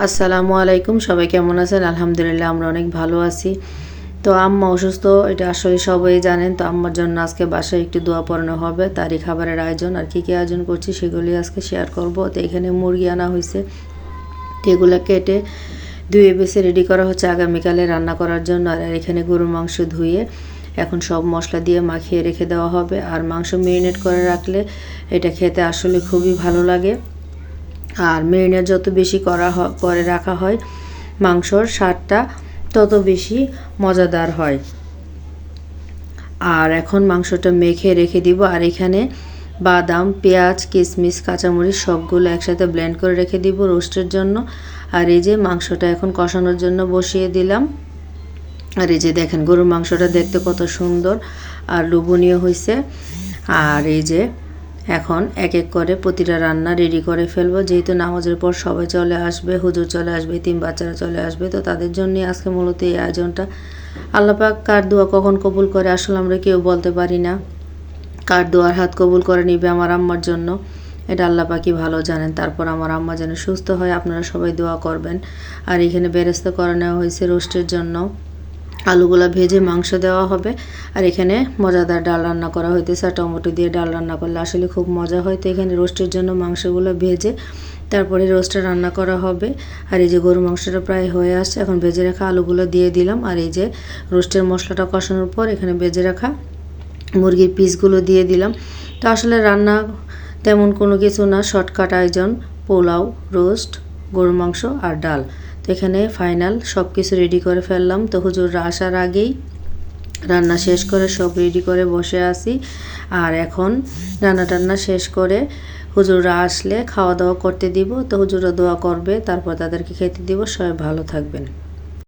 আসসালামু আলাইকুম, সবাই কেমন আছেন? আলহামদুলিল্লাহ আমরা অনেক ভালো আছি। তো আম্মা অসুস্থ, এটা আসলে সবাই জানেন। তো আম্মার জন্য আজকে বাসায় একটু দোয়া পড়ানো হবে, তারই খাবারের আয়োজন। আর কী কী আয়োজন করছি সেগুলি আজকে শেয়ার করব। তো এখানে মুরগি আনা হয়েছে, তো এগুলো কেটে ধুয়ে বেছে রেডি করা হচ্ছে আগামীকালে রান্না করার জন্য। আর এখানে গরুর মাংস ধুয়ে এখন সব মশলা দিয়ে মাখিয়ে রেখে দেওয়া হবে। আর মাংস মেরিনেট করে রাখলে এটা খেতে আসলে খুবই ভালো লাগে। আর মেরিনেট যত বেশি করে রাখা হয়, মাংসর স্বাদটা তত বেশি মজাদার হয়। আর এখন মাংসটা মেখে রেখে দিব। আর এখানে বাদাম, পেঁয়াজ, কিশমিশ, কাঁচামরিচ সবগুলো একসাথে ব্লেন্ড করে রেখে দিব রোস্টের জন্য। আর এই যে মাংসটা এখন কষানোর জন্য বসিয়ে দিলাম। আর এই যে দেখেন গরুর মাংসটা দেখতে কত সুন্দর আর লোভনীয় হয়েছে। আর এই যে এখন এক এক করে প্রতিটা রান্না রেডি করে ফেলবো, যেহেতু নামাজের পর সবাই চলে আসবে, হুজুর চলে আসবে, তিন বাচ্চারা চলে আসবে। তো তাদের জন্যই আজকে মূলত এই আয়োজনটা। আল্লাহ পাক কার দোয়া কখন কবুল করে আসলে আমরা কেউ বলতে পারি না। কার দোয়ার হাত কবুল করে নিবে আমার আম্মার জন্য, এটা আল্লাহ পাকই ভালো জানেন। তারপর আমার আম্মা যেন সুস্থ হয়, আপনারা সবাই দোয়া করবেন। আর এখানে বেরেস্তা করে নেওয়া হয়েছে রোস্টের জন্য। আলুগুলো ভেজে মাংস দেওয়া হবে। আর এখানে মজাদার ডাল রান্না করা হইতেছে। আর টমেটো দিয়ে ডাল রান্না করলে আসলে খুব মজা হয়। তো এখানে রোস্টের জন্য মাংসগুলো ভেজে তারপরে রোস্টটা রান্না করা হবে। আর এই যে গরু মাংসটা প্রায় হয়ে আসছে, এখন ভেজে রাখা আলুগুলো দিয়ে দিলাম। আর এই যে রোস্টের মশলাটা কষানোর পর এখানে ভেজে রাখা মুরগির পিসগুলো দিয়ে দিলাম। তো আসলে রান্না তেমন কোনো কিছু না, শর্টকাট আয়োজন। পোলাও, রোস্ট, গরুর মাংস আর ডাল। তো এখানে ফাইনাল সব কিছু রেডি করে ফেললাম। তো হুজুররা আসার আগেই রান্না শেষ করে সব রেডি করে বসে আছি। আর এখন রান্না টান্না শেষ করে হুজুররা আসলে খাওয়া দাওয়া করতে দিব। তো হুজুররা দোয়া করবে, তারপর তাদেরকে খেতে দিব। সবাই ভালো থাকবেন।